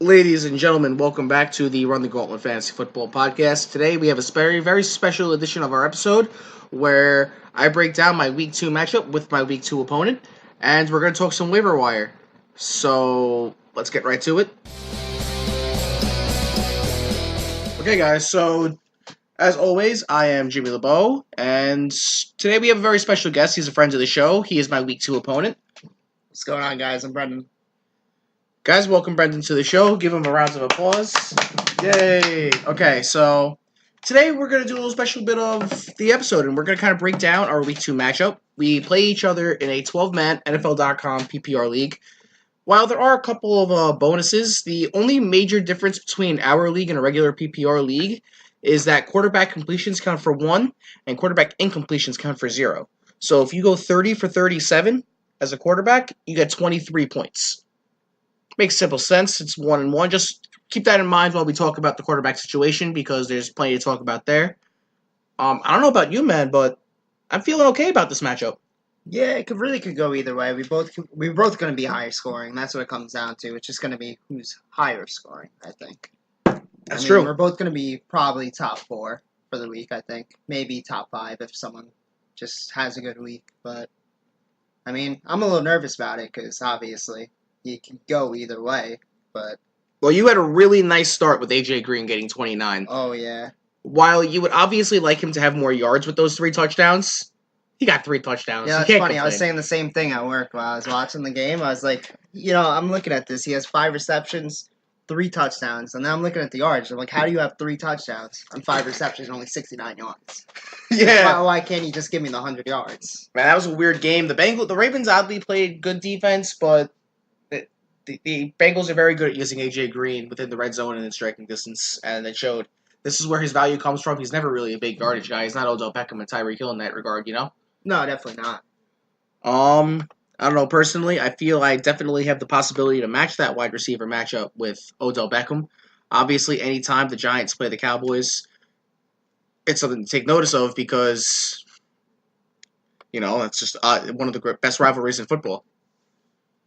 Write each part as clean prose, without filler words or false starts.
Ladies and gentlemen, welcome back to the Run the Gauntlet Fantasy Football Podcast. Today we have a very special edition of our episode where I break down my Week 2 matchup with my Week 2 opponent, and we're going to talk some waiver wire. So, let's get right to it. Okay guys, so as always, I am Jimmy LeBeau, and today we have a very special guest. He's a friend of the show. He is my Week 2 opponent. What's going on, guys? I'm Brendan. Guys, welcome Brendan to the show. Give him a round of applause. Yay! Okay, so today we're going to do a little special bit of the episode, and we're going to kind of break down our Week 2 matchup. We play each other in a 12-man NFL.com PPR league. While there are a couple of bonuses, the only major difference between our league and a regular PPR league is that quarterback completions count for 1, and quarterback incompletions count for 0. So if you go 30 for 37 as a quarterback, you get 23 points. Makes simple sense. It's 1-1. Just keep that in mind while we talk about the quarterback situation because there's plenty to talk about there. I don't know about you, man, but I'm feeling okay about this matchup. Yeah, it could go either way. We're both going to be higher scoring. That's what it comes down to. It's just going to be who's higher scoring, I think. That's true. We're both going to be probably top 4 for the week, I think. Maybe top 5 if someone just has a good week. But, I'm a little nervous about it because, obviously, you can go either way. But Well, you had a really nice start with A.J. Green getting 29. Oh, yeah. While you would obviously like him to have more yards with those 3 touchdowns, he got 3 touchdowns. Yeah, that's funny. I was saying the same thing at work while I was watching the game. I was like, I'm looking at this. He has 5 receptions, 3 touchdowns. And then I'm looking at the yards. I'm like, how do you have 3 touchdowns on 5 receptions and only 69 yards? Yeah. Why can't you just give me the 100 yards? Man, that was a weird game. The Ravens oddly played good defense, but the Bengals are very good at using A.J. Green within the red zone and in striking distance, and it showed. This is where his value comes from. He's never really a big yardage guy. He's not Odell Beckham and Tyreek Hill in that regard, No, definitely not. I don't know. Personally, I feel I definitely have the possibility to match that wide receiver matchup with Odell Beckham. Obviously, anytime the Giants play the Cowboys, it's something to take notice of because, it's just one of the best rivalries in football.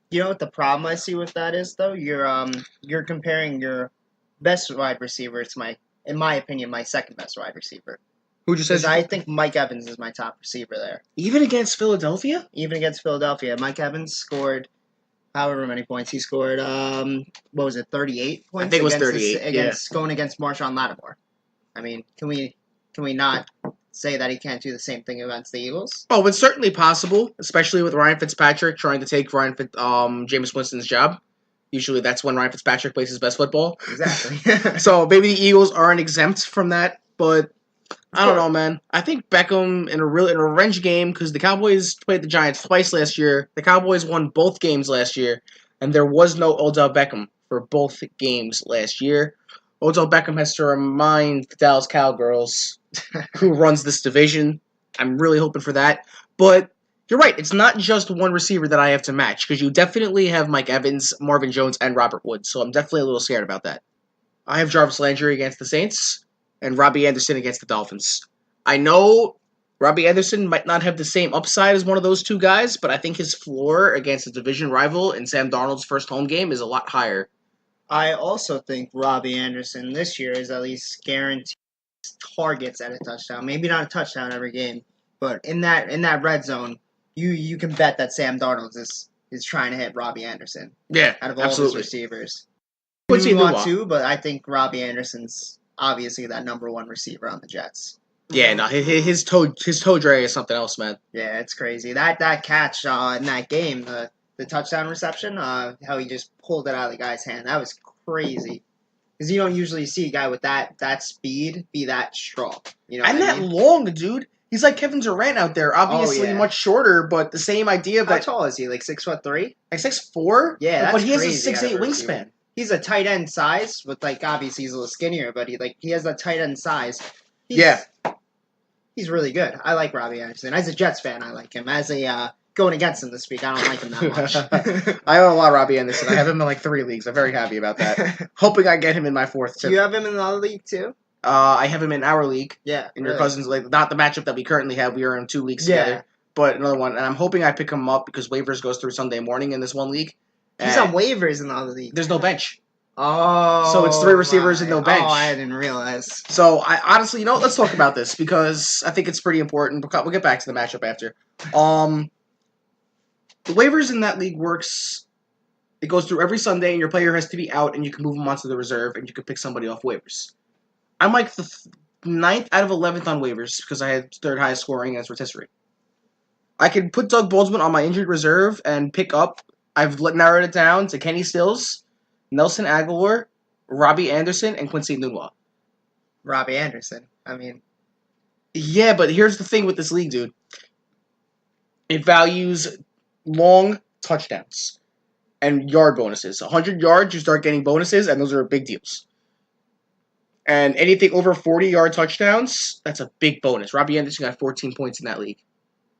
You know what the problem I see with that is, though? You're comparing your best wide receiver to in my opinion, my second best wide receiver. Who just says? I think Mike Evans is my top receiver there. Even against Philadelphia? Even against Philadelphia. Mike Evans scored however many points he scored. 38 points? I think it was 38, Going against Marshawn Lattimore. Can we not say that he can't do the same thing against the Eagles? Oh, it's certainly possible, especially with Ryan Fitzpatrick trying to take Jameis Winston's job. Usually that's when Ryan Fitzpatrick plays his best football. Exactly. So maybe the Eagles aren't exempt from that, but I don't know, man. I think Beckham in a revenge game, because the Cowboys played the Giants twice last year. The Cowboys won both games last year, and there was no Odell Beckham for both games last year. Odell Beckham has to remind the Dallas Cowgirls who runs this division. I'm really hoping for that. But you're right. It's not just one receiver that I have to match because you definitely have Mike Evans, Marvin Jones, and Robert Woods. So I'm definitely a little scared about that. I have Jarvis Landry against the Saints and Robbie Anderson against the Dolphins. I know Robbie Anderson might not have the same upside as one of those two guys, but I think his floor against a division rival in Sam Darnold's first home game is a lot higher. I also think Robbie Anderson this year is at least guaranteed targets at a touchdown. Maybe not a touchdown every game, but in that red zone, you can bet that Sam Darnold is trying to hit Robbie Anderson. Yeah, out of all absolutely. his receivers. What's he want to? But I think Robbie Anderson's obviously that number 1 receiver on the Jets. Yeah, no, his toe drag is something else, man. Yeah, it's crazy. That catch in that game, the touchdown reception, how he just pulled it out of the guy's hand, that was crazy. Because you don't usually see a guy with that speed be that strong. And that long, dude. He's like Kevin Durant out there. Obviously much shorter, but the same idea. How tall is he? Like 6'3"? Like 6'4"? Yeah, that's but he has a crazy 6'8" wingspan. He's a tight end size, with obviously he's a little skinnier, but he has that tight end size. He's really good. I like Robbie Anderson. As a Jets fan, I like him. As a going against him this week, I don't like him that much. I own a lot of Robbie Anderson. I have him in like 3 leagues. I'm very happy about that. Hoping I get him in my 4th too. Do you have him in another league too? I have him in our league. Yeah. In your cousin's league. Not the matchup that we currently have. We are in 2 leagues together. But another one. And I'm hoping I pick him up because waivers goes through Sunday morning in this one league. He's on waivers in the other league. There's no bench. Oh, So it's 3 receivers and no bench. Oh, I didn't realize. So I honestly, let's talk about this because I think it's pretty important. We'll get back to the matchup after. The waivers in that league works. It goes through every Sunday, and your player has to be out, and you can move them onto the reserve, and you can pick somebody off waivers. I'm like the 9th out of 11th on waivers because I had 3rd highest scoring as rotisserie. I can put Doug Baldwin on my injured reserve and pick up. I've narrowed it down to Kenny Stills, Nelson Aguilar, Robbie Anderson, and Quincy Nunwa. Robbie Anderson. I mean, yeah, but here's the thing with this league, dude. It values long touchdowns and yard bonuses. 100 yards, you start getting bonuses, and those are big deals. And anything over 40-yard touchdowns, that's a big bonus. Robbie Anderson got 14 points in that league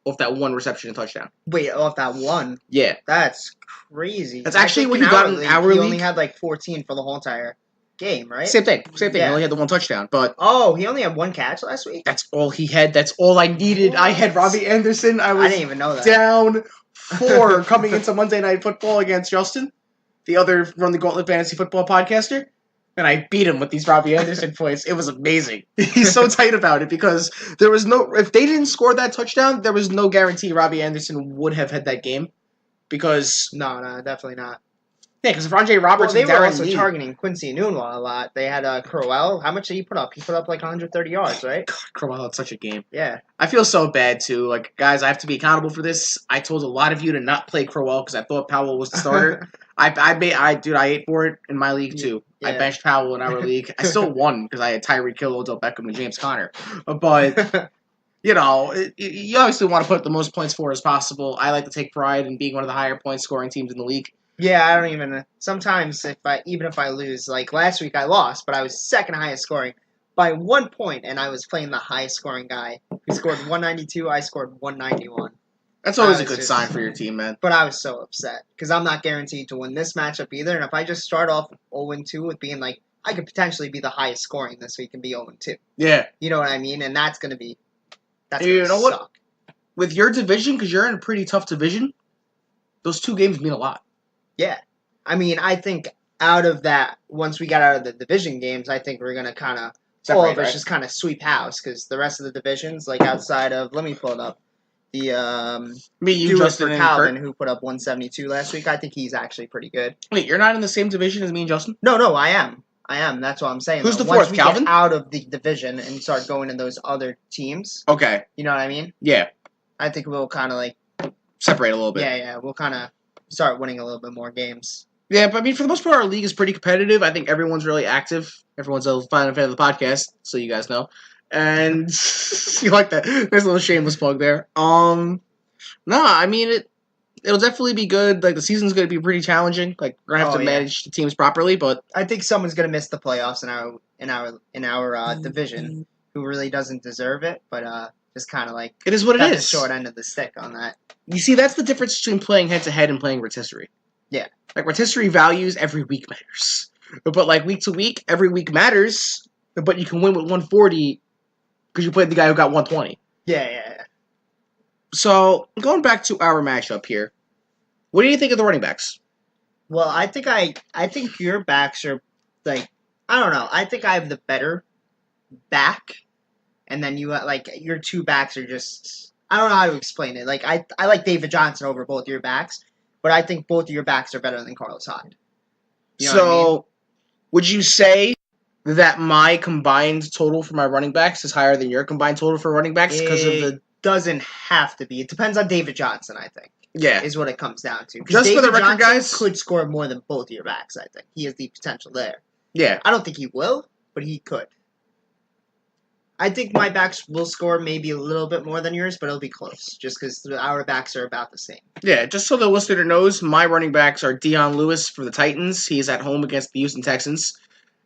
off that one reception and touchdown. Wait, off that one? Yeah. That's crazy. That's actually when you got an hour league. He only had like 14 for the whole entire game, right? Same thing. Yeah. He only had the one touchdown, but he only had one catch last week. That's all he had. That's all I needed. What? I had Robbie Anderson. I didn't even know that. Down 4 coming into Monday Night Football against Justin, the other Run the Gauntlet Fantasy Football podcaster, and I beat him with these Robbie Anderson points. It was amazing. He's so tight about it because there was if they didn't score that touchdown, there was no guarantee Robbie Anderson would have had that game because no, definitely not. Yeah, because if Andre Roberts they were also targeting Quincy Nunwa a lot. They had Crowell. How much did he put up? He put up like 130 yards, right? God, Crowell had such a game. Yeah. I feel so bad, too. Like, guys, I have to be accountable for this. I told a lot of you to not play Crowell because I thought Powell was the starter. I ate for it in my league, too. Yeah. I benched Powell in our league. I still won because I had Tyreek Hill, Odell Beckham, and James Conner. But... you obviously want to put the most points for as possible. I like to take pride in being one of the higher point scoring teams in the league. Yeah, I don't even. Sometimes, even if I lose, like last week I lost, but I was second highest scoring by 1 point, and I was playing the highest scoring guy. He scored 192, I scored 191. That's always a good sign for your team, man. But I was so upset because I'm not guaranteed to win this matchup either, and if I just start off 0-2 with being like, I could potentially be the highest scoring this week and be 0-2. Yeah. You know what I mean? And that's going to be. You know what? With your division, because you're in a pretty tough division, those 2 games mean a lot. Yeah. I mean, I think out of that, once we got out of the division games, I think we're going to kind of, all of us just kind of sweep house, because the rest of the divisions, like outside of, let me pull it up, the Justin for Calvin, who put up 172 last week, I think he's actually pretty good. Wait, you're not in the same division as me and Justin? No, I am. That's what I'm saying. Who's the fourth, Once we Calvin? Get out of the division and start going to those other teams. Okay. You know what I mean? Yeah. I think we'll kind of like... separate a little bit. Yeah, we'll kind of start winning a little bit more games. Yeah, but I mean, for the most part, our league is pretty competitive. I think everyone's really active. Everyone's a fan of the podcast, so you guys know. And you like that? There's a little shameless plug there. No, I mean it'll definitely be good. Like the season's going to be pretty challenging. Like we're gonna have to manage the teams properly, but I think someone's going to miss the playoffs in our division who really doesn't deserve it. But just kind of like it is what it is. The short end of the stick on that. You see, that's the difference between playing head to head and playing rotisserie. Yeah. Like, rotisserie values every week matters. But, like, week to week, every week matters, but you can win with 140 because you played the guy who got 120. Yeah. So, going back to our matchup here, what do you think of the running backs? Well, I think your backs are, like, I don't know. I think I have the better back, and then you, like, your 2 backs are just, I don't know how to explain it. Like, I like David Johnson over both your backs. But I think both of your backs are better than Carlos Hyde. You know what I mean? Would you say that my combined total for my running backs is higher than your combined total for running backs because of the... doesn't have to be. It depends on David Johnson, I think. Yeah. Is what it comes down to. Just David for the record, Johnson guys... could score more than both of your backs, I think. He has the potential there. Yeah. I don't think he will, but he could. I think my backs will score maybe a little bit more than yours, but it'll be close, just because our backs are about the same. Yeah, just so the listener knows, my running backs are Dion Lewis for the Titans. He's at home against the Houston Texans.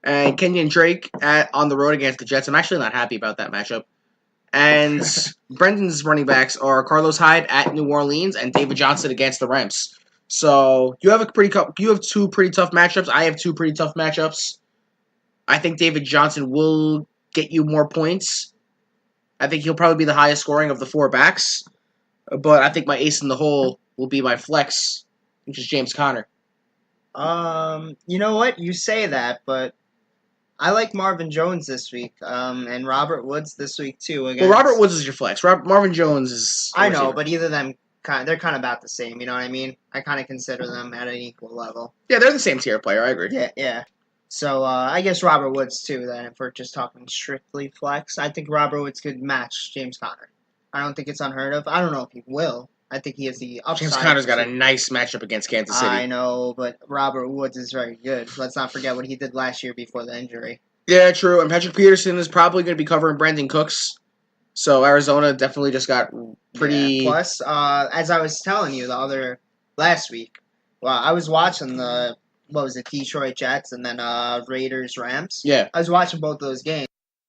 And Kenyon Drake on the road against the Jets. I'm actually not happy about that matchup. And Brendan's running backs are Carlos Hyde at New Orleans and David Johnson against the Rams. So you have 2 pretty tough matchups. I have 2 pretty tough matchups. I think David Johnson will get you more points. I think he'll probably be the highest scoring of the 4 backs. But I think my ace in the hole will be my flex, which is James Conner. You know what? You say that, but I like Marvin Jones this week, and Robert Woods this week too. Well, Robert Against Woods is your flex. Marvin Jones is a I know, receiver. but either of them, they're kind of about the same. You know what I mean? I kind of consider them at an equal level. Yeah, they're the same tier player. I agree. Yeah, yeah. So I guess Robert Woods too. Then, if we're just talking strictly flex, I think Robert Woods could match James Conner. I don't think it's unheard of. I don't know if he will. I think he has the upside. James Conner's got a nice matchup against Kansas City. I know, but Robert Woods is very good. Let's not forget what he did last year before the injury. Yeah, true. And Patrick Peterson is probably going to be covering Brandon Cooks. So Arizona definitely just got pretty. Yeah. Plus, as I was telling you last week, well, I was watching Detroit Jets and then Raiders Rams. Yeah. I was watching both those games,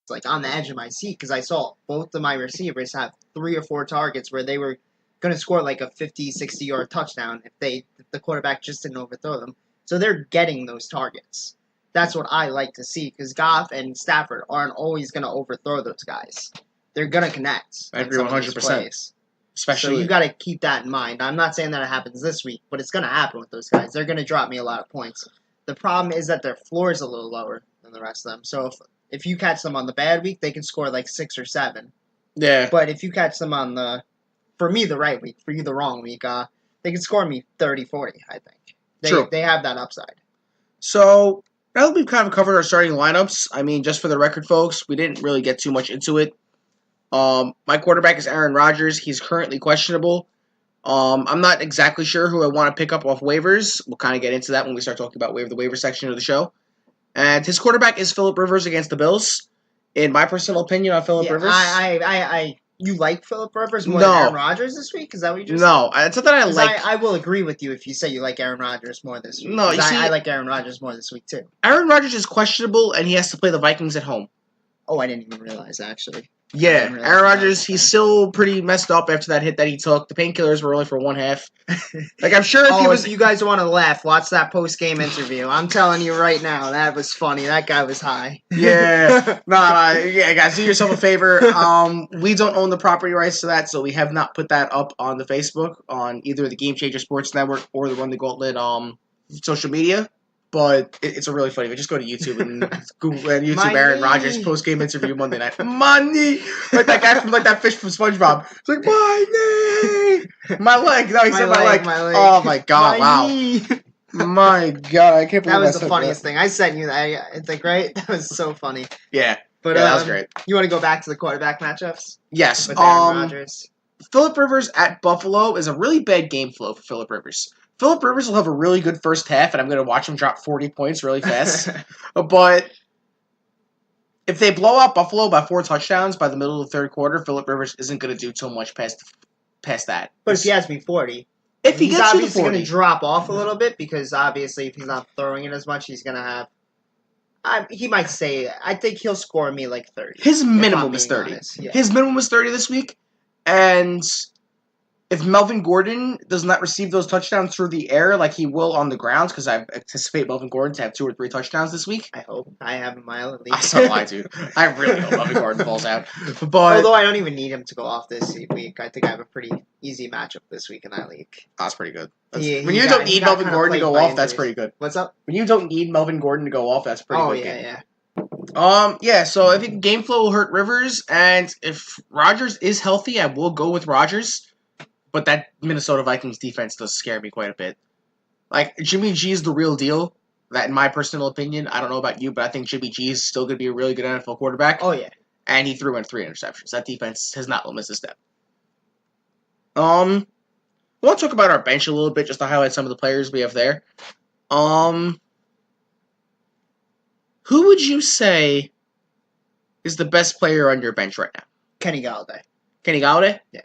like on the edge of my seat because I saw both of my receivers have 3 or 4 targets where they were going to score like a 50, 60-yard touchdown if the quarterback just didn't overthrow them. So they're getting those targets. That's what I like to see because Goff and Stafford aren't always going to overthrow those guys. They're going to connect. I agree 100%. Especially. So you got to keep that in mind. I'm not saying that it happens this week, but it's going to happen with those guys. They're going to drop me a lot of points. The problem is that their floor is a little lower than the rest of them. So if you catch them on the bad week, they can score like 6 or 7. Yeah. But if you catch them on for me, the right week, for you, the wrong week, they can score me 30, 40, I think. True. They have that upside. So, now that we've kind of covered our starting lineups, I mean, just for the record, folks, we didn't really get too much into it. My quarterback is Aaron Rodgers. He's currently questionable. I'm not exactly sure who I want to pick up off waivers. We'll kind of get into that when we start talking about the waiver section of the show. And his quarterback is Phillip Rivers against the Bills. In my personal opinion on Phillip Rivers, you like Phillip Rivers more No. than Aaron Rodgers this week? Is that what you just no, said? it's not that I like. I will agree with you if you say you like Aaron Rodgers more this week. No, you see, I like Aaron Rodgers more this week too. Aaron Rodgers is questionable, and he has to play the Vikings at home. Oh, I didn't even realize actually. Yeah, Aaron Rodgers, he's still pretty messed up after that hit that he took. The painkillers were only for one half. Like, I'm sure if you guys want to laugh, watch that post-game interview. I'm telling you right now, that was funny. That guy was high. Yeah. Yeah, guys, do yourself a favor. We don't own the property rights to that, so we have not put that up on the Facebook, on either the Game Changer Sports Network or the Run the Gauntlet social media. But it's a really funny. Just go to YouTube and Google and YouTube Aaron Rodgers post game interview Monday night. Money, like that guy from that fish from SpongeBob. It's like my leg. No, he said my leg. Oh my god! Wow. My god! I can't believe that was the funniest thing. I sent you that. I think right. That was so funny. Yeah, but that was great. You want to go back to the quarterback matchups? Yes. With Aaron Rodgers. Phillip Rivers at Buffalo is a really bad game flow for Phillip Rivers. Phillip Rivers will have a really good first half, and I'm going to watch him drop 40 points really fast. But if they blow out Buffalo by 4 touchdowns by the middle of the third quarter, Phillip Rivers isn't going to do too much past that. But if he has me 40, he's obviously going to drop off a little bit because obviously if he's not throwing it as much, he's going to have. He might say, I think he'll score me like 30. His minimum is 30. Yeah. His minimum was 30 this week, and if Melvin Gordon does not receive those touchdowns through the air like he will on the ground, because I anticipate Melvin Gordon to have 2 or 3 touchdowns this week. I hope. I have a mile at least. So I do. I really hope Melvin Gordon falls out. But although I don't even need him to go off this week, I think I have a pretty easy matchup this week in that league. That's pretty good. When you don't need Melvin Gordon to go off, that's pretty good. What's up? When you don't need Melvin Gordon to go off, that's pretty good. Oh, yeah. Yeah, so I think game flow will hurt Rivers, and if Rodgers is healthy, I will go with Rodgers. But that Minnesota Vikings defense does scare me quite a bit. Like, Jimmy G is the real deal. That, in my personal opinion, I don't know about you, but I think Jimmy G is still going to be a really good NFL quarterback. Oh, yeah. And he threw in 3 interceptions. That defense has not missed a step. We'll talk about our bench a little bit, just to highlight some of the players we have there. Who would you say is the best player on your bench right now? Kenny Galladay. Kenny Galladay? Yeah.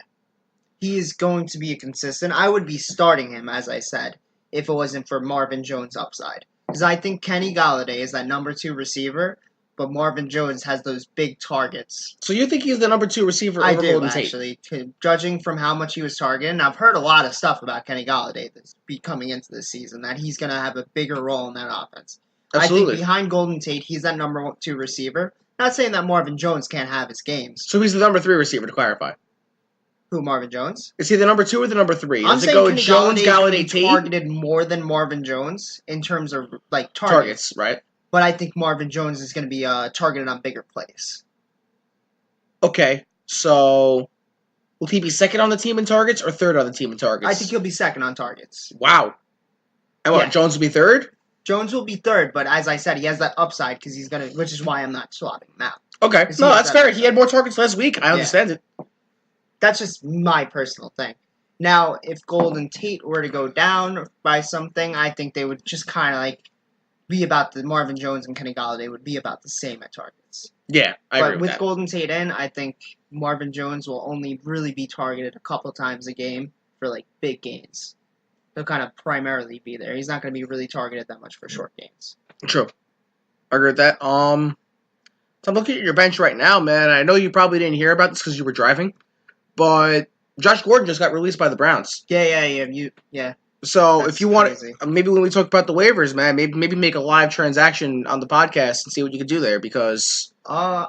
He is going to be consistent. I would be starting him, as I said, if it wasn't for Marvin Jones' upside. Because I think Kenny Galladay is that number 2 receiver, but Marvin Jones has those big targets. So you think he's the number 2 receiver over Golden Tate? Actually. Judging from how much he was targeted, I've heard a lot of stuff about Kenny Galladay that's coming into this season, that he's going to have a bigger role in that offense. Absolutely. I think behind Golden Tate, he's that number 2 receiver. Not saying that Marvin Jones can't have his games. So he's the number 3 receiver, to clarify. Who, Marvin Jones? Is he the number 2 or the number 3? I'm Does it saying go Kenny Jones, Galladay's gonna be Galladay, Tate? targeted more than Marvin Jones in terms of like Targets, right? But I think Marvin Jones is going to be targeted on bigger plays. Okay, so will he be second on the team in targets or third on the team in targets? I think he'll be second on targets. Wow. And what, Yeah. Jones will be third? Jones will be third, but as I said, he has that upside because he's gonna, which is why I'm not swapping him out. Okay, no, that's fair. He had more targets last week. I understand it. That's just my personal thing. Now, if Golden Tate were to go down by something, I think they would just kind of like be about the Marvin Jones and Kenny Galladay would be about the same at targets. Yeah, I agree But with Golden Tate in, I think Marvin Jones will only really be targeted a couple times a game for like big gains. He'll kind of primarily be there. He's not going to be really targeted that much for short gains. True. I agree with that. So I'm looking at your bench right now, man. I know you probably didn't hear about this because you were driving, but Josh Gordon just got released by the Browns. Yeah. So That's if you want, crazy. maybe when we talk about the waivers, man, maybe make a live transaction on the podcast and see what you can do there because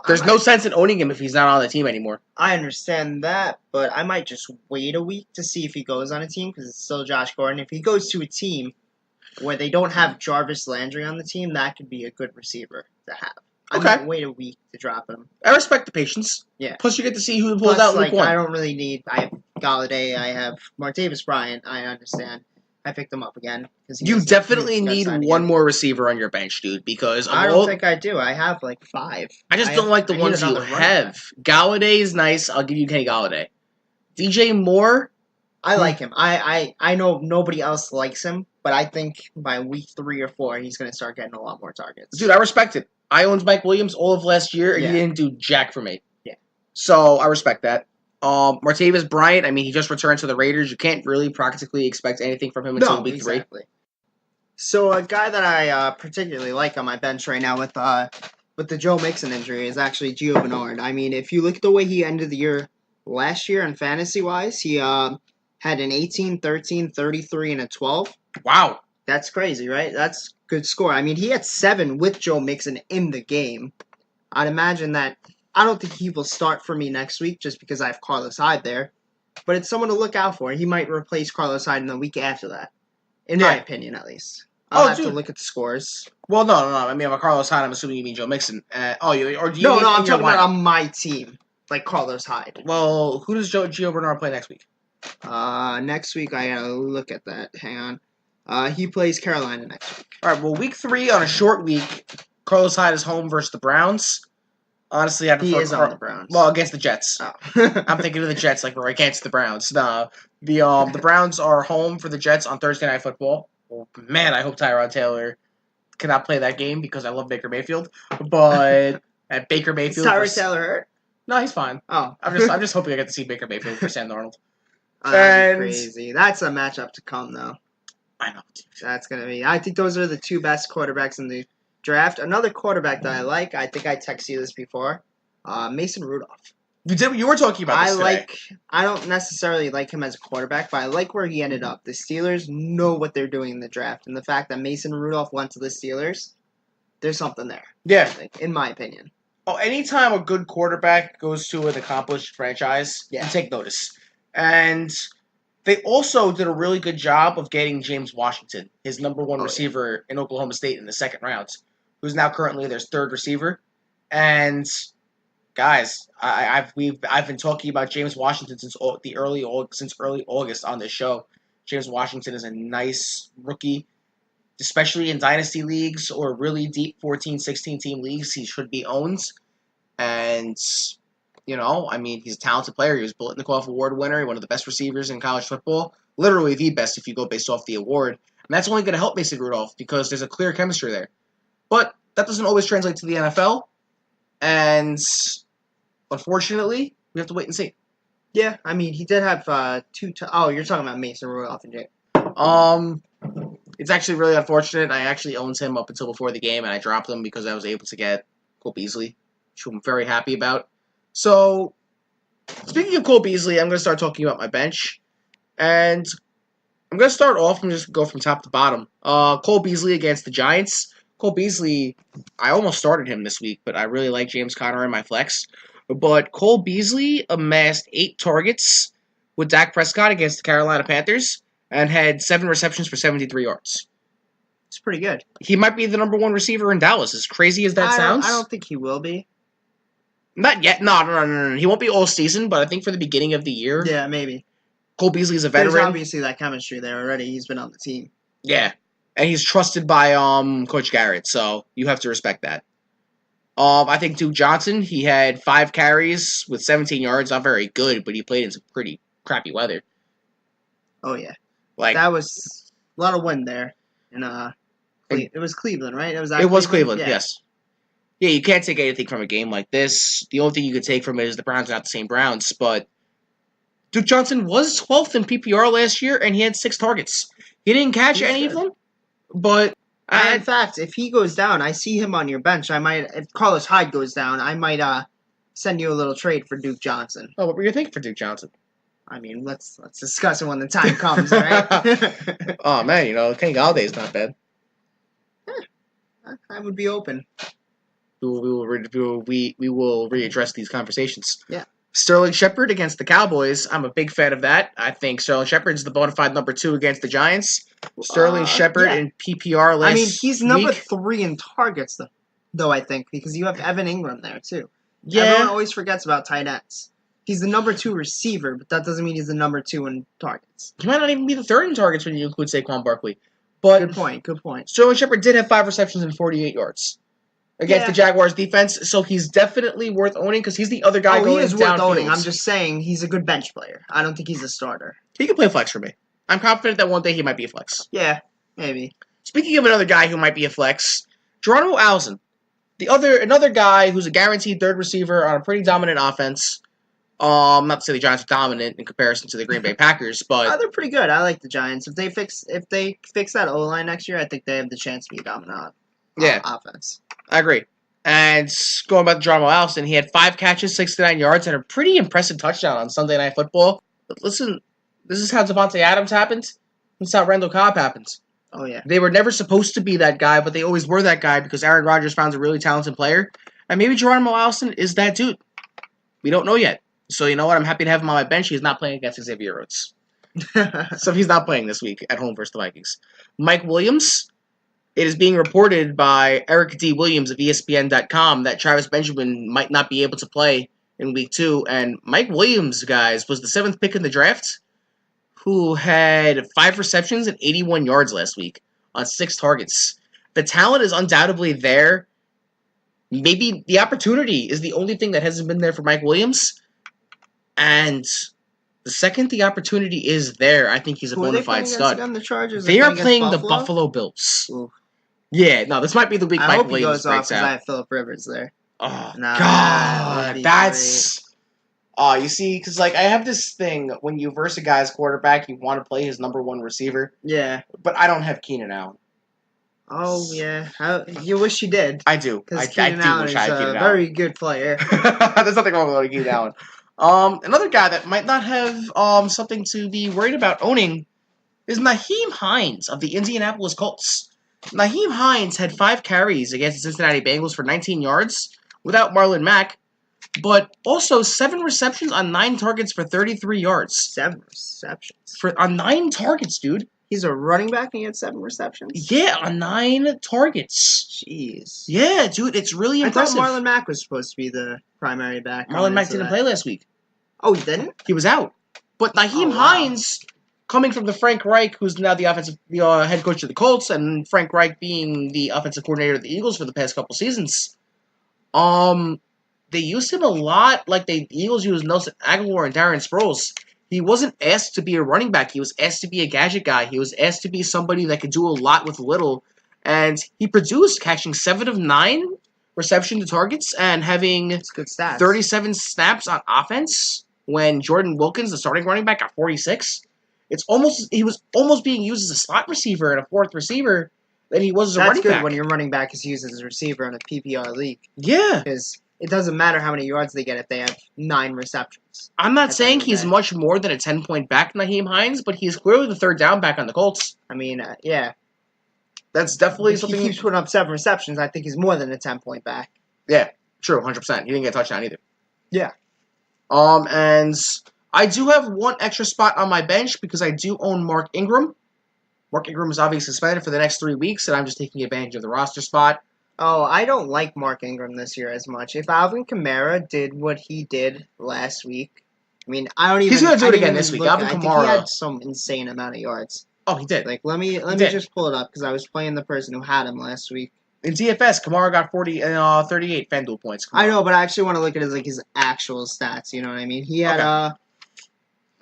there's no sense in owning him if he's not on the team anymore. I understand that, but I might just wait a week to see if he goes on a team because it's still Josh Gordon. If he goes to a team where they don't have Jarvis Landry on the team, that could be a good receiver to have. I might wait a week to drop him. I respect the patience. Yeah. Plus, you get to see who pulls out week 1. I don't really need. I have Galladay. I have Martavis Bryant. I understand. I picked him up again. You definitely need one more receiver on your bench, dude, because I don't think I do. I have like 5. I just don't like the ones you have. Galladay is nice. I'll give you Kenny Galladay. DJ Moore. I like him. I know nobody else likes him, but I think by week 3 or 4, he's going to start getting a lot more targets. Dude, I respect it. I owned Mike Williams all of last year, and he didn't do jack for me. Yeah. So, I respect that. Martavis Bryant, I mean, he just returned to the Raiders. You can't really practically expect anything from him until week 3. So, a guy that I particularly like on my bench right now with the Joe Mixon injury is actually Gio Bernard. I mean, if you look at the way he ended the year last year in fantasy-wise, he had an 18, 13, 33, and a 12. Wow. That's crazy, right? That's good score. I mean, he had 7 with Joe Mixon in the game. I'd imagine that I don't think he will start for me next week just because I have Carlos Hyde there. But it's someone to look out for. He might replace Carlos Hyde in the week after that. In my opinion, at least. I'll have to look at the scores. Well, no. I mean, if Carlos Hyde, I'm assuming you mean Joe Mixon. I'm talking about on my team. Like Carlos Hyde. Well, who does Gio Bernard play next week? Next week, I gotta look at that. Hang on. He plays Carolina next week. All right, well, week 3 on a short week, Carlos Hyde is home versus the Browns. Honestly, I prefer he is on the Browns. Well, against the Jets. Oh. I'm thinking of the Jets like we're against the Browns. No, the Browns are home for the Jets on Thursday Night Football. Well, man, I hope Tyrod Taylor cannot play that game because I love Baker Mayfield. But at Baker Mayfield, is Tyrod Taylor hurt? No, he's fine. Oh, I'm just hoping I get to see Baker Mayfield for Sam Darnold. That's crazy. That's a matchup to come, though. I know. That's gonna be. I think those are the 2 best quarterbacks in the draft. Another quarterback that I like. I think I texted you this before. Mason Rudolph. You did. You were talking about this today. I don't necessarily like him as a quarterback, but I like where he ended up. The Steelers know what they're doing in the draft, and the fact that Mason Rudolph went to the Steelers, there's something there. Yeah, in my opinion. Oh, anytime a good quarterback goes to an accomplished franchise, you take notice. And they also did a really good job of getting James Washington, his number 1 receiver in Oklahoma State in the 2nd round, who's now currently their 3rd receiver. And guys, I've been talking about James Washington since early August on this show. James Washington is a nice rookie, especially in dynasty leagues or really deep 14, 16 team leagues. He should be owned. And I mean, he's a talented player. He was Biletnikoff Award winner, one of the best receivers in college football. Literally the best if you go based off the award. And that's only going to help Mason Rudolph because there's a clear chemistry there. But that doesn't always translate to the NFL. And unfortunately, we have to wait and see. Yeah, I mean, he did have 2 oh, you're talking about Mason Rudolph and Jake. It's actually really unfortunate. I actually owned him up until before the game, and I dropped him because I was able to get Cole Beasley, which I'm very happy about. So, speaking of Cole Beasley, I'm going to start talking about my bench. And I'm going to start off and just go from top to bottom. Cole Beasley against the Giants. Cole Beasley, I almost started him this week, but I really like James Conner in my flex. But Cole Beasley amassed 8 targets with Dak Prescott against the Carolina Panthers and had 7 receptions for 73 yards. It's pretty good. He might be the number 1 receiver in Dallas, as crazy as that sounds. I don't think he will be. Not yet. No. He won't be all season, but I think for the beginning of the year. Yeah, maybe. Cole Beasley's a veteran. There's obviously that chemistry there already. He's been on the team. Yeah. And he's trusted by Coach Garrett, so you have to respect that. I think Duke Johnson, he had 5 carries with 17 yards. Not very good, but he played in some pretty crappy weather. Oh, yeah. Like that was a lot of wind there. And it was Cleveland, right? It was Cleveland, yes. Yeah, you can't take anything from a game like this. The only thing you could take from it is the Browns are not the same Browns, but Duke Johnson was 12th in PPR last year, and he had 6 targets. He didn't catch any of them, but... in fact, if he goes down, I see him on your bench. If Carlos Hyde goes down, I might send you a little trade for Duke Johnson. Oh, what were you thinking for Duke Johnson? I mean, let's discuss it when the time comes, all right? Oh, man, Kenny Galladay's not bad. I would be open. We will readdress these conversations. Yeah. Sterling Shepard against the Cowboys. I'm a big fan of that. I think Sterling Shepard's the bona fide number 2 against the Giants. Sterling Shepard in PPR last week. He's number 3 in targets, though, I think, because you have Evan Ingram there, too. Yeah. Everyone always forgets about tight ends. He's the number 2 receiver, but that doesn't mean he's the number 2 in targets. He might not even be the 3rd in targets when you include Saquon Barkley. But Good point. Sterling Shepard did have 5 receptions and 48 yards against the Jaguars defense, so he's definitely worth owning because he's the other guy going downfield. He is worth owning. I'm just saying he's a good bench player. I don't think he's a starter. He can play flex for me. I'm confident that one day he might be a flex. Yeah, maybe. Speaking of another guy who might be a flex, Geronimo Allison, another guy who's a guaranteed 3rd receiver on a pretty dominant offense. Not to say the Giants are dominant in comparison to the Green Bay Packers, but they're pretty good. I like the Giants. If they fix that O-line next year, I think they have the chance to be a dominant offense. I agree. And going back to Geronimo Allison, he had 5 catches, 69 yards, and a pretty impressive touchdown on Sunday Night Football. But listen, this is how Devontae Adams happened. This is how Randall Cobb happened. Oh, yeah. They were never supposed to be that guy, but they always were that guy because Aaron Rodgers found a really talented player. And maybe Geronimo Allison is that dude. We don't know yet. So you know what? I'm happy to have him on my bench. He's not playing against Xavier Rhodes. So he's not playing this week at home versus the Vikings. Mike Williams. It is being reported by Eric D. Williams of ESPN.com that Travis Benjamin might not be able to play in Week 2. And Mike Williams, guys, was the 7th pick in the draft who had 5 receptions and 81 yards last week on 6 targets. The talent is undoubtedly there. Maybe the opportunity is the only thing that hasn't been there for Mike Williams. And the second the opportunity is there, I think he's a bona fide stud. The Chargers? They are playing the Buffalo Bills. Ooh. Yeah, no, this might be the week Mike Williams breaks out. I have Phillip Rivers there. Oh, God. That's... Oh, you see, because I have this thing, when you verse a guy's quarterback, you want to play his number 1 receiver. Yeah. But I don't have Keenan Allen. Oh, yeah. You wish you did. I do. Because Keenan Allen is a very good player. There's nothing wrong with Keenan Allen. Another guy that might not have something to be worried about owning is Nyheim Hines of the Indianapolis Colts. Nyheim Hines had 5 carries against the Cincinnati Bengals for 19 yards without Marlon Mack, but also 7 receptions on 9 targets for 33 yards. 7 receptions? On 9 targets, dude. He's a running back and he had 7 receptions? Yeah, on 9 targets. Jeez. Yeah, dude, it's really impressive. I thought Marlon Mack was supposed to be the primary back. Marlon Mack didn't play last week. Oh, he didn't? He was out. But Nyheim Hines, coming from the Frank Reich, who's now the head coach of the Colts, and Frank Reich being the offensive coordinator of the Eagles for the past couple seasons, they used him a lot like the Eagles used Nelson Aguilar and Darren Sproles. He wasn't asked to be a running back. He was asked to be a gadget guy. He was asked to be somebody that could do a lot with little. And he produced, catching 7 of 9 reception to targets and having good stats. 37 snaps on offense when Jordan Wilkins, the starting running back, got 46. He was almost being used as a slot receiver and a 4th receiver than he was as a running back. That's good when your running back is used as a receiver in a PPR league. Yeah. Because it doesn't matter how many yards they get if they have 9 receptions. I'm not saying he's much more than a 10-point back, Nyheim Hines, but he's clearly the 3rd down back on the Colts. I mean, yeah. That's definitely something. If he keeps putting up 7 receptions, I think he's more than a 10-point back. Yeah, true, 100%. He didn't get a touchdown either. Yeah. And I do have one extra spot on my bench because I do own Mark Ingram. Mark Ingram is obviously suspended for the next 3 weeks, and I'm just taking advantage of the roster spot. Oh, I don't like Mark Ingram this year as much. If Alvin Kamara did what he did last week, I mean, I don't even. He's going to do I it didn't again even this week. look Alvin at it. I Kamara. think he had some insane amount of yards. Oh, he did. Like, let me did. just pull it up because I was playing the person who had him last week. In DFS, Kamara got 38 FanDuel points. I know, but I actually want to look at his actual stats. You know what I mean? He had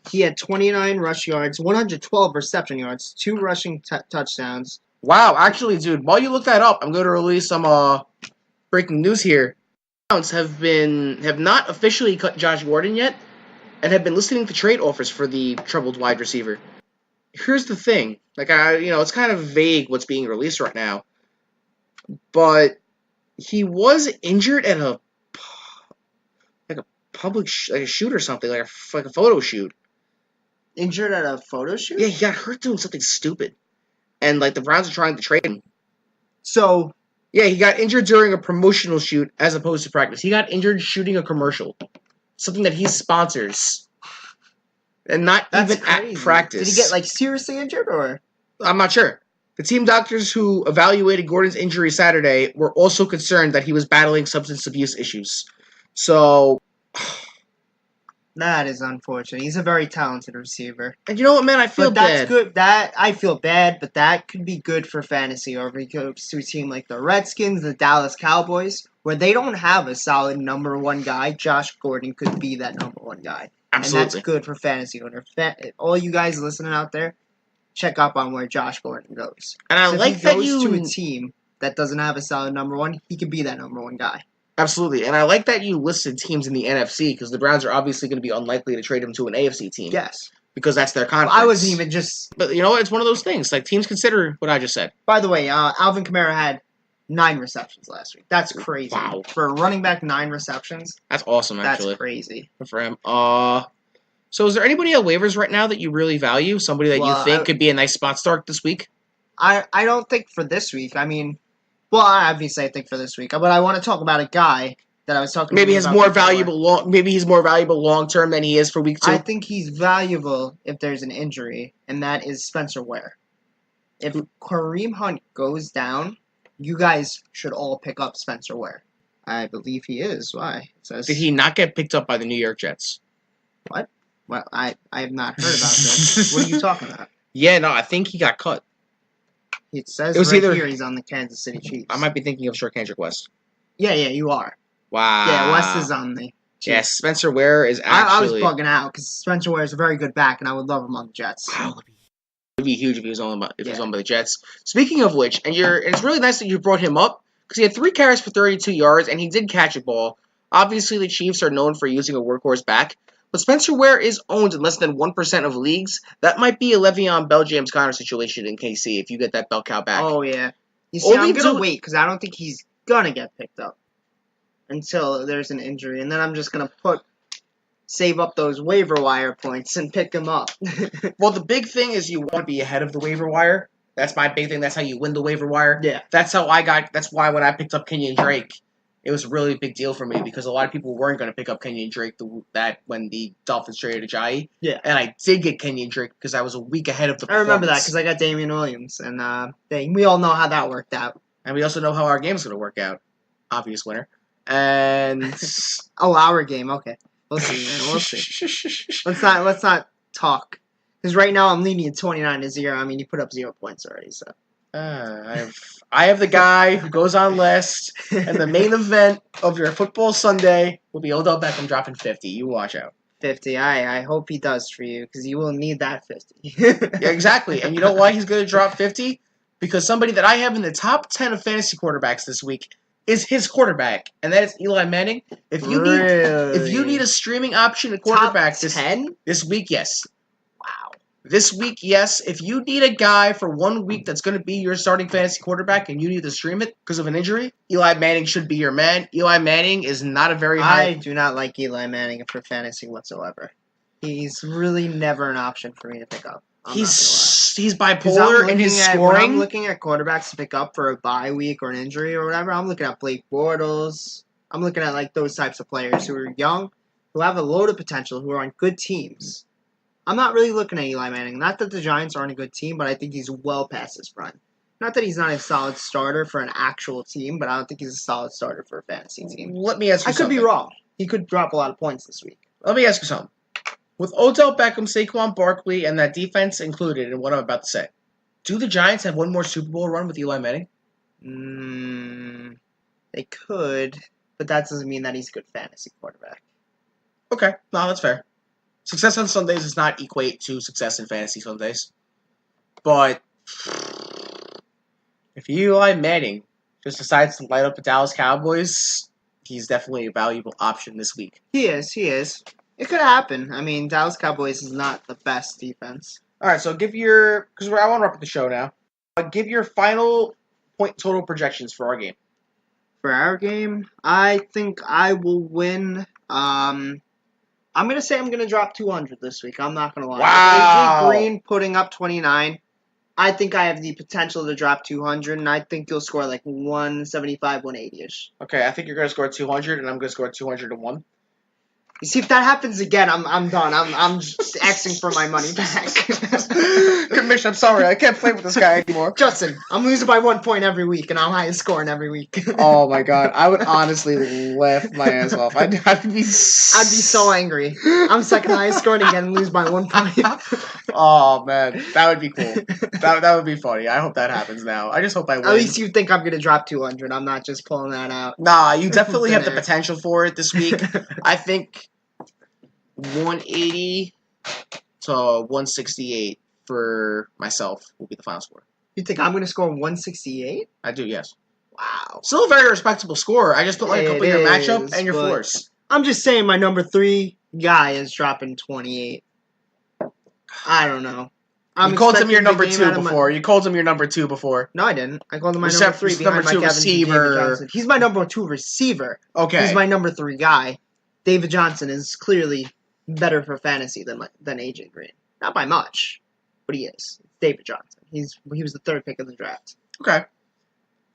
he had 29 rush yards, 112 reception yards, 2 rushing touchdowns. Wow, actually, dude, while you look that up, I'm going to release some breaking news here. Browns have not officially cut Josh Gordon yet, and have been listening to trade offers for the troubled wide receiver. Here's the thing, it's kind of vague what's being released right now, but he was injured at a public a shoot or something, like a photo shoot. Injured at a photo shoot? Yeah, he got hurt doing something stupid, and the Browns are trying to trade him. So yeah, he got injured during a promotional shoot as opposed to practice. He got injured shooting a commercial, something that he sponsors, and not even at practice. Did he get seriously injured, or? I'm not sure. The team doctors who evaluated Gordon's injury Saturday were also concerned that he was battling substance abuse issues. So that is unfortunate. He's a very talented receiver. And you know what, man? I feel bad. That's good. I feel bad, but that could be good for fantasy. Or if he goes to a team like the Redskins, the Dallas Cowboys, where they don't have a solid number one guy, Josh Gordon could be that number one guy. Absolutely. And that's good for fantasy owner. All you guys listening out there, check up on where Josh Gordon goes. And I like that if he goes to a team that doesn't have a solid number one, he could be that number one guy. Absolutely, and I like that you listed teams in the NFC because the Browns are obviously going to be unlikely to trade him to an AFC team. Yes. Because that's their conference. Well, I wasn't even just... But, it's one of those things. Teams consider what I just said. By the way, Alvin Kamara had 9 receptions last week. That's crazy. Wow. For a running back, 9 receptions. That's awesome, actually. That's crazy. Good for him. So is there anybody on waivers right now that you really value? Somebody that you think could be a nice spot start this week? I don't think for this week. I mean... Well, obviously, I think for this week, but I want to talk about a guy that I was talking. Maybe he's more valuable. Maybe he's more valuable long term than he is for week 2. I think he's valuable if there's an injury, and that is Spencer Ware. If Kareem Hunt goes down, you guys should all pick up Spencer Ware. I believe he is. Why? Did he not get picked up by the New York Jets? What? Well, I have not heard about this. What are you talking about? Yeah, no, I think he got cut. It says here he's on the Kansas City Chiefs. I might be thinking of Kendrick West. Yeah, you are. Wow. Yeah, West is on the Chiefs. Yeah, Spencer Ware is actually... I was bugging out because Spencer Ware is a very good back, and I would love him on the Jets. Wow, it would be huge if he was on by the Jets. Speaking of which, and it's really nice that you brought him up because he had 3 carries for 32 yards, and he did catch a ball. Obviously, the Chiefs are known for using a workhorse back, but Spencer Ware is owned in less than 1% of leagues. That might be a Le'Veon Bell James Conner situation in KC if you get that bell cow back. Oh, yeah. You see, I'm going to wait because I don't think he's going to get picked up until there's an injury. And then I'm just going to save up those waiver wire points and pick him up. Well, the big thing is you want to be ahead of the waiver wire. That's my big thing. That's how you win the waiver wire. Yeah. That's why when I picked up Kenyon Drake, it was a really big deal for me because a lot of people weren't going to pick up Kenyon Drake when the Dolphins traded Ajayi. Yeah. And I did get Kenyon Drake because I was a week ahead of the performance. I remember that because I got Damian Williams. And we all know how that worked out. And we also know how our game's going to work out. Obvious winner. And... our game. Okay. We'll see, man. We'll see. Let's not talk. Because right now I'm leading at 29-0. I mean, you put up 0 points already, so... I have the guy who goes on last, and the main event of your football Sunday will be Odell Beckham dropping 50. You watch out. 50. I hope he does for you, because you will need that 50. Yeah, exactly. And you know why he's going to drop 50? Because somebody that I have in the top 10 of fantasy quarterbacks this week is his quarterback, and that is Eli Manning. If you need a streaming option at quarterback this week, yes. This week, yes. If you need a guy for 1 week that's going to be your starting fantasy quarterback and you need to stream it because of an injury, Eli Manning should be your man. Eli Manning is not a very high... I do not like Eli Manning for fantasy whatsoever. He's really never an option for me to pick up. He's bipolar in his scoring. When I'm looking at quarterbacks to pick up for a bye week or an injury or whatever, I'm looking at Blake Bortles. I'm looking at those types of players who are young, who have a load of potential, who are on good teams. I'm not really looking at Eli Manning. Not that the Giants aren't a good team, but I think he's well past his prime. Not that he's not a solid starter for an actual team, but I don't think he's a solid starter for a fantasy team. Let me ask you something. I could be wrong. He could drop a lot of points this week. Let me ask you something. With Odell Beckham, Saquon Barkley, and that defense included in what I'm about to say, do the Giants have one more Super Bowl run with Eli Manning? They could, but that doesn't mean that he's a good fantasy quarterback. Okay, no, that's fair. Success on Sundays does not equate to success in fantasy Sundays. But if Eli Manning just decides to light up the Dallas Cowboys, he's definitely a valuable option this week. He is. It could happen. I mean, Dallas Cowboys is not the best defense. All right, so give your, because I want to wrap up the show now, give your final point total projections for our game. For our game, I think I will win. I'm going to say I'm going to drop 200 this week. I'm not going to lie. Wow. AJ Green putting up 29. I think I have the potential to drop 200, and I think you'll score like 175, 180-ish. Okay, I think you're going to score 200, and I'm going to score 201. You see, if that happens again, I'm done. I'm just asking for my money back. Commissioner, I'm sorry. I can't play with this guy anymore. Justin, I'm losing by 1 point every week, and I'm highest scoring every week. Oh, my God. I would honestly laugh my ass off. I'd be so angry. I'm second highest scoring again and lose by 1 point. Oh, man. That would be cool. That would be funny. I hope that happens now. I just hope I win. At least you think I'm going to drop 200. I'm not just pulling that out. Nah, you definitely have the potential for it this week. I think 180 to 168 for myself will be the final score. You think I'm going to score 168? I do, yes. Wow. Still a very respectable score. I just don't like a couple of your matchup and your floors. I'm just saying my number 3 guy is dropping 28. I don't know. You called him your number 2 before. You called him your number 2 before. No, I didn't. I called him my number 3 behind number 2 Mike Evans and David receiver. Johnson. He's my number 2 receiver. Okay. He's my number 3 guy. David Johnson is clearly better for fantasy than AJ Green. Not by much, but he is. David Johnson. He was the 3rd pick of the draft. Okay. I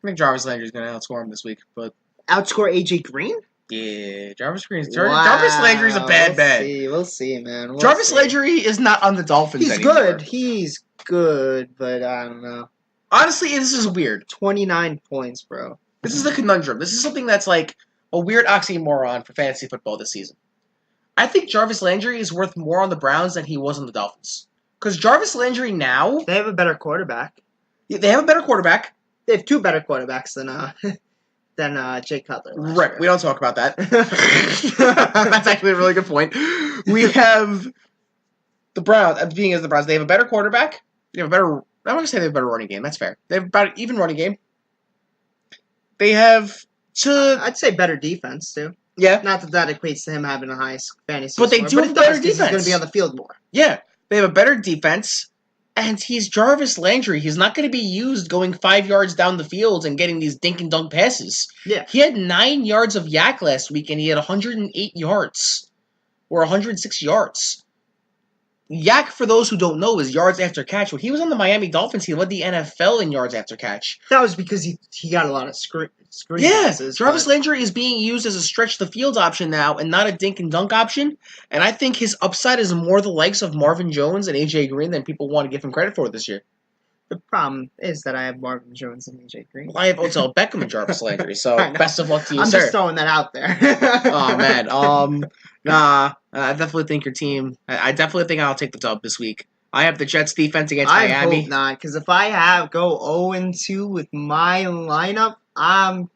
think Jarvis Landry's going to outscore him this week, but outscore AJ Green? Yeah, Jarvis Landry's a bad bet. We'll see, man. Jarvis Landry is not on the Dolphins anymore. He's good, but I don't know. Honestly, this is weird. 29 points, bro. This is a conundrum. This is something that's like a weird oxymoron for fantasy football this season. I think Jarvis Landry is worth more on the Browns than he was on the Dolphins. Because Jarvis Landry now... They have a better quarterback. Yeah, they have a better quarterback. They have 2 better quarterbacks than Jay Cutler. Right, we don't talk about that. That's actually a really good point. We have the Browns, being as the Browns, they have a better quarterback. They have a better... I want to say they have a better running game. That's fair. They have about an even running game. They have... I'd say better defense, too. Yeah. Not that equates to him having the highest fantasy But they do have better defense. He's going to be on the field more. Yeah. They have a better defense, and he's Jarvis Landry. He's not going to be used going 5 yards down the field and getting these dink and dunk passes. Yeah. He had 9 yards of yak last week, and he had 108 yards. Or 106 yards. Yak, for those who don't know, is yards after catch. When he was on the Miami Dolphins, he led the NFL in yards after catch. That was because he got a lot of screen passes. Jarvis Landry is being used as a stretch the field option now and not a dink and dunk option. And I think his upside is more the likes of Marvin Jones and AJ Green than people want to give him credit for this year. The problem is that I have Marvin Jones and AJ Green. Well, I have Odell Beckham and Jarvis Landry, so best of luck to you, I'm sir. just throwing that out there. Oh, man. Nah, I definitely think your team... I definitely think I'll take the dub this week. I have the Jets defense against Miami. I hope not, because if I go 0-2 with my lineup, I'll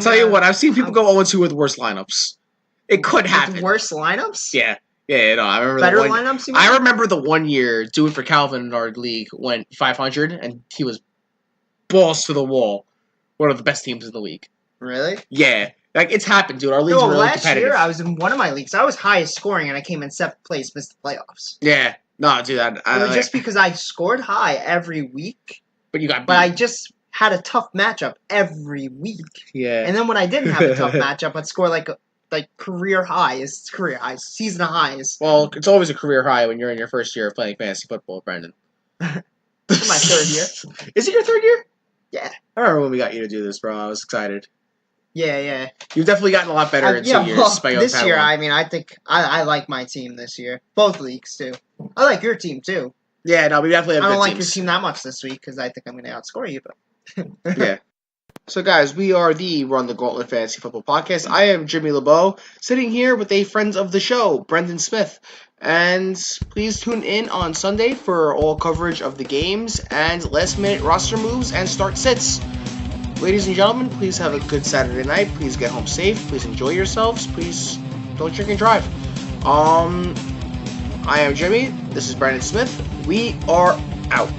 tell you what, I've seen people go 0-2 with worse lineups. It could happen. Worse lineups? Yeah. Yeah, no, I remember better lineups. I remember the 1 year Do It for Calvin in our league went 500, and he was balls to the wall. One of the best teams in the league. Really? Yeah, like it's happened, dude. Our league's really competitive. Last year I was in one of my leagues. I was highest scoring, and I came in 7th place, missed the playoffs. Yeah, no, dude. It was just because I scored high every week. But you got beat. But I just had a tough matchup every week. Yeah. And then when I didn't have a tough matchup, I'd score like career highs, season highs. Well, it's always a career high when you're in your first year of playing fantasy football, Brendan. This is my 3rd year. Is it your 3rd year? Yeah. I remember when we got you to do this, bro. I was excited. Yeah. You've definitely gotten a lot better in 2 years. Well, by this year, Padawan. I mean, I think I like my team this year. Both leagues, too. I like your team, too. Yeah, no, we definitely have I good don't like teams. your team that much this week because I think I'm going to outscore you. But Yeah. So, guys, we are the Run the Gauntlet Fantasy Football Podcast. I am Jimmy LeBeau, sitting here with a friend of the show, Brendan Smith. And please tune in on Sunday for all coverage of the games and last-minute roster moves and start sits. Ladies and gentlemen, please have a good Saturday night. Please get home safe. Please enjoy yourselves. Please don't drink and drive. I am Jimmy. This is Brendan Smith. We are out.